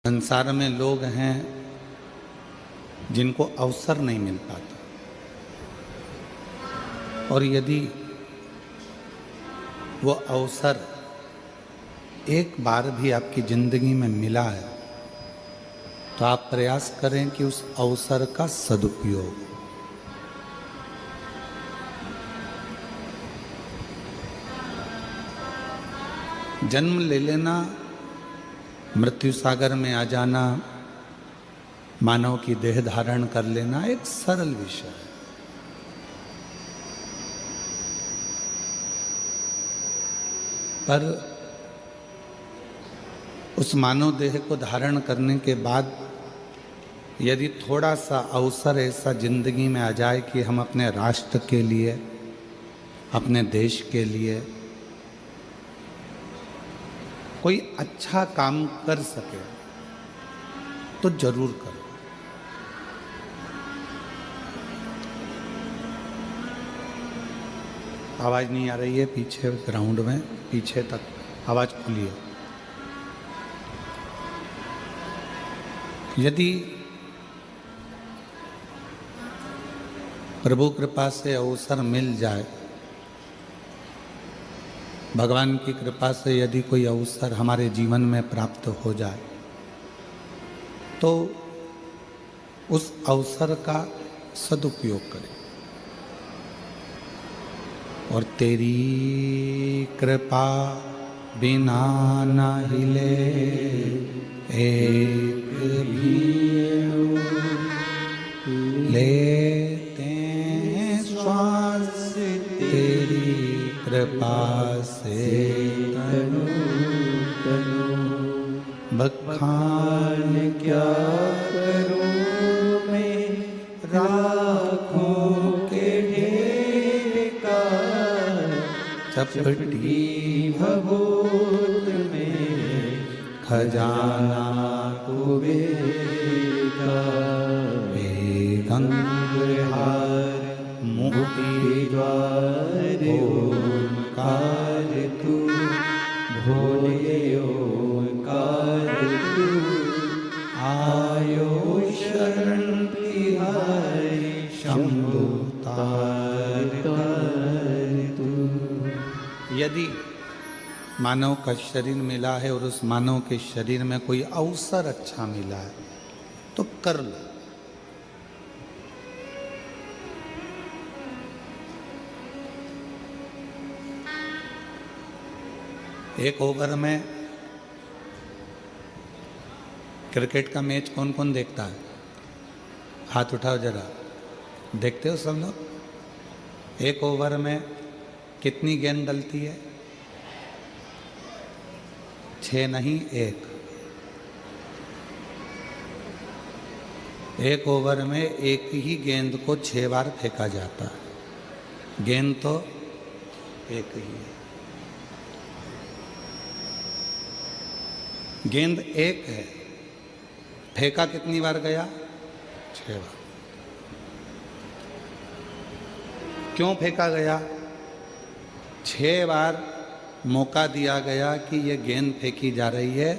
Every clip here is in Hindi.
संसार में लोग हैं जिनको अवसर नहीं मिल पाता, और यदि वो अवसर एक बार भी आपकी जिंदगी में मिला है तो आप प्रयास करें कि उस अवसर का सदुपयोग। जन्म ले लेना, मृत्यु सागर में आ जाना, मानव की देह धारण कर लेना एक सरल विषय है, पर उस मानव देह को धारण करने के बाद यदि थोड़ा सा अवसर ऐसा जिंदगी में आ जाए कि हम अपने राष्ट्र के लिए, अपने देश के लिए कोई अच्छा काम कर सके तो जरूर करो। आवाज नहीं आ रही है पीछे ग्राउंड में, पीछे तक आवाज खुली है। यदि प्रभु कृपा से अवसर मिल जाए, भगवान की कृपा से यदि कोई अवसर हमारे जीवन में प्राप्त हो जाए तो उस अवसर का सदुपयोग करें। और तेरी कृपा बिना न हिले एक भी लेते हैं श्वास, तेरी कृपा से तनु तनु बखान क्या करूं मैं, राखों के ढेर का चपटी भभूत में खजाना कुबेर का, बेगंगहार मुक्ति द्वार ओंकार तू, भोले ओंकार तू, आयो शरण तिहारी शंभु तार तू। यदि मानव का शरीर मिला है और उस मानव के शरीर में कोई अवसर अच्छा मिला है तो कर लो। एक ओवर में क्रिकेट का मैच कौन कौन देखता है? हाथ उठाओ जरा। देखते हो सब लोग? एक ओवर में कितनी गेंद डलती है? 6 नहीं, 1। एक ओवर में एक ही गेंद को 6 बार फेंका जाता है। गेंद तो एक ही है। गेंद एक है, फेंका कितनी बार गया? 6 बार। क्यों फेंका गया? 6 बार मौका दिया गया कि ये गेंद फेंकी जा रही है,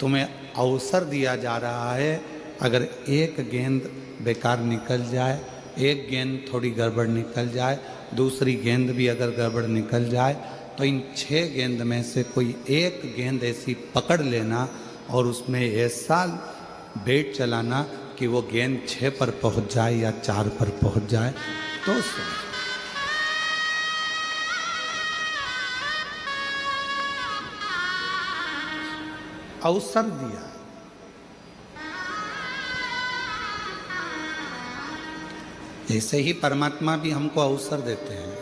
तुम्हें अवसर दिया जा रहा है। अगर एक गेंद बेकार निकल जाए, एक गेंद थोड़ी गड़बड़ निकल जाए, दूसरी गेंद भी अगर गड़बड़ निकल जाए, तो इन 6 गेंद में से कोई एक गेंद ऐसी पकड़ लेना और उसमें ऐसा बैट चलाना कि वो गेंद 6 पर पहुंच जाए या 4 पर पहुंच जाए तो अवसर दिया। ऐसे ही परमात्मा भी हमको अवसर देते हैं,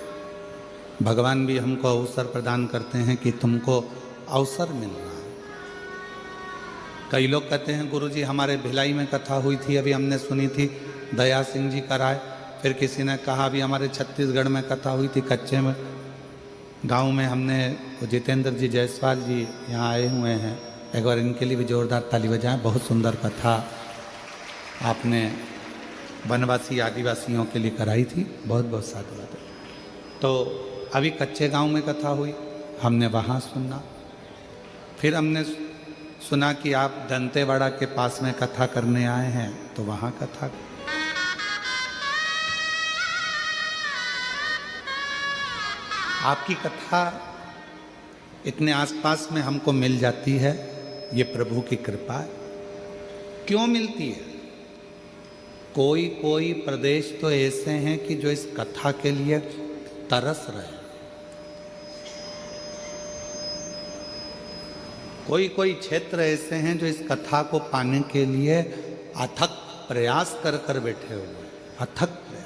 भगवान भी हमको अवसर प्रदान करते हैं कि तुमको अवसर मिल रहा है। कई लोग कहते हैं गुरुजी हमारे भिलाई में कथा हुई थी, अभी हमने सुनी थी, दया सिंह जी कराए। फिर किसी ने कहा अभी हमारे छत्तीसगढ़ में कथा हुई थी, कच्चे में गांव में हमने जितेंद्र जी जायसवाल जी यहाँ आए हुए हैं, एक बार इनके लिए भी जोरदार ताली बजाएं। बहुत सुंदर कथा आपने वनवासी आदिवासियों के लिए कराई थी, बहुत बहुत साधुवाद। तो अभी कच्चे गांव में कथा हुई, हमने वहाँ सुना। फिर हमने सुना कि आप दंतेवाड़ा के पास में कथा करने आए हैं, तो वहां कथा। आपकी कथा इतने आसपास में हमको मिल जाती है, ये प्रभु की कृपा है। क्यों मिलती है? कोई कोई प्रदेश तो ऐसे हैं कि जो इस कथा के लिए तरस रहे, कोई कोई क्षेत्र ऐसे हैं जो इस कथा को पाने के लिए अथक प्रयास कर कर बैठे हुए, अथक प्रयास।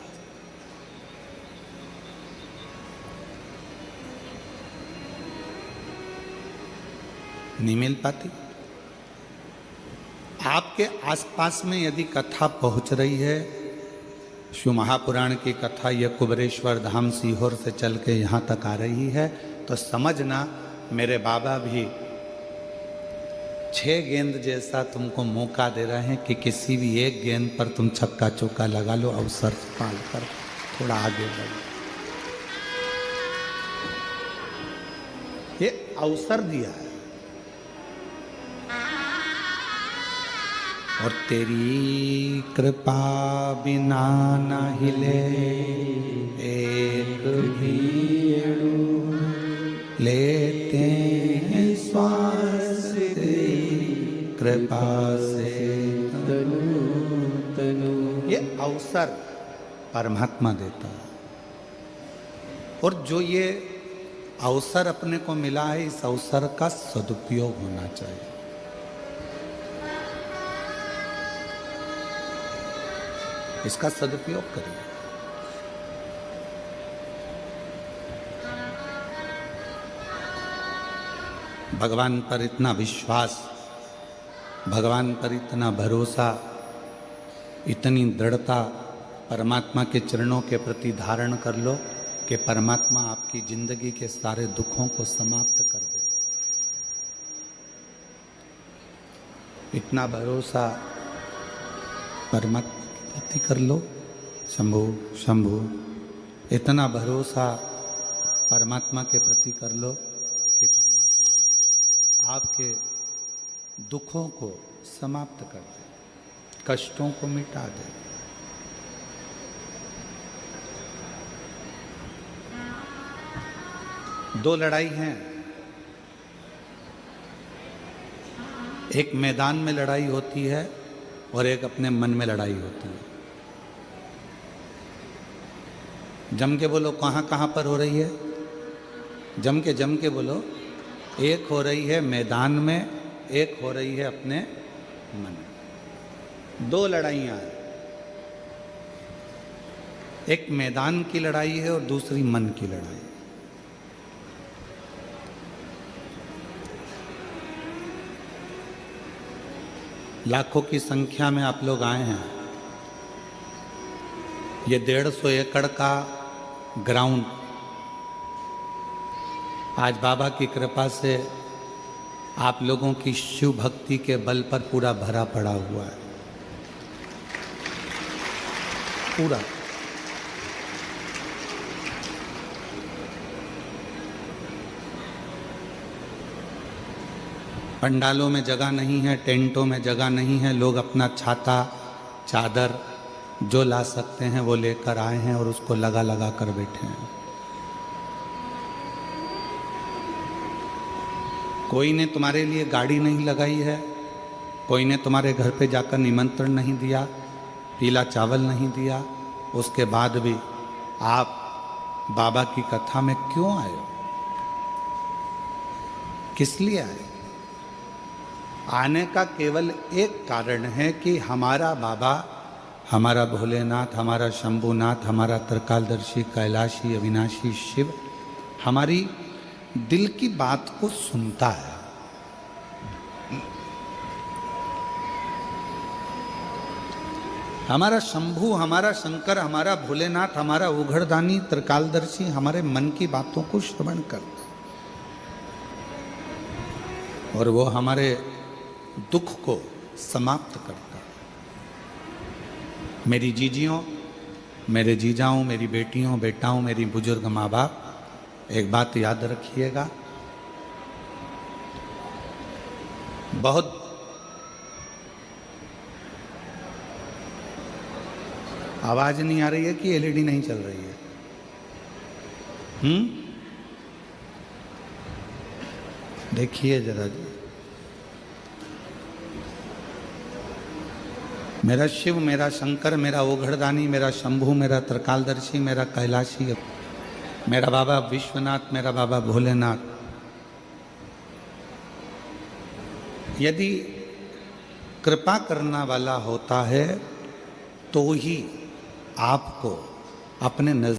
नहीं मिल पाती। आपके आसपास में यदि कथा पहुंच रही है, शिव महापुराण की कथा ये कुबरेश्वर धाम सीहोर से चल के यहाँ तक आ रही है, तो समझना मेरे बाबा भी 6 गेंद जैसा तुमको मौका दे रहे हैं कि किसी भी एक गेंद पर तुम छक्का चौका लगा लो, अवसर पाल कर थोड़ा आगे बढ़ो। ये अवसर दिया है। और तेरी कृपा बिना न हिले एक भी अणु, लेते हैं श्वास तेरी कृपा से तनु तनु। ये अवसर परमात्मा देता है, और जो ये अवसर अपने को मिला है, इस अवसर का सदुपयोग होना चाहिए। इसका सदुपयोग करिए। भगवान पर इतना विश्वास, भगवान पर इतना भरोसा, इतनी दृढ़ता परमात्मा के चरणों के प्रति धारण कर लो कि परमात्मा आपकी जिंदगी के सारे दुखों को समाप्त कर दे। इतना भरोसा परमात्मा के प्रति कर लो। शंभु शंभु, इतना भरोसा परमात्मा के प्रति कर लो कि परमात्मा आपके दुखों को समाप्त कर दे, कष्टों को मिटा दे। दो लड़ाई हैं, एक मैदान में लड़ाई होती है और एक अपने मन में लड़ाई होती है। जम के बोलो कहाँ कहाँ पर हो रही है? जम के बोलो। एक हो रही है मैदान में, एक हो रही है अपने मन में। दो लड़ाइयाँ हैं, एक मैदान की लड़ाई है और दूसरी मन की लड़ाई। लाखों की संख्या में आप लोग आए हैं। ये 150 एकड़ का ग्राउंड आज बाबा की कृपा से आप लोगों की शिव भक्ति के बल पर पूरा भरा पड़ा हुआ है, पूरा। पंडालों में जगह नहीं है, टेंटों में जगह नहीं है। लोग अपना छाता, चादर जो ला सकते हैं वो लेकर आए हैं और उसको लगा लगा कर बैठे हैं। कोई ने तुम्हारे लिए गाड़ी नहीं लगाई है, कोई ने तुम्हारे घर पे जाकर निमंत्रण नहीं दिया, पीला चावल नहीं दिया। उसके बाद भी आप बाबा की कथा में क्यों आए हो? किस लिए आए? आने का केवल एक कारण है कि हमारा बाबा, हमारा भोलेनाथ, हमारा शंभुनाथ, हमारा त्रिकालदर्शी, कैलाशी, अविनाशी शिव हमारी दिल की बात को सुनता है। हमारा शंभु, हमारा शंकर, हमारा भोलेनाथ, हमारा उघड़दानी, त्रिकालदर्शी हमारे मन की बातों को श्रवण करता है और वो हमारे दुख को समाप्त करता है। मेरी जीजियों, मेरे जीजाओं, मेरी बेटियों, बेटाओं, मेरी बुजुर्ग माँ बाप, एक बात याद रखिएगा, बहुत आवाज नहीं आ रही है कि एलईडी नहीं चल रही है? देखिए जरा जी, मेरा शिव, मेरा शंकर, मेरा ओघड़दानी, मेरा शंभू, मेरा त्रिकालदर्शी, मेरा कैलाशी, मेरा बाबा विश्वनाथ, मेरा बाबा भोलेनाथ, यदि कृपा करना वाला होता है तो ही आपको अपने नजर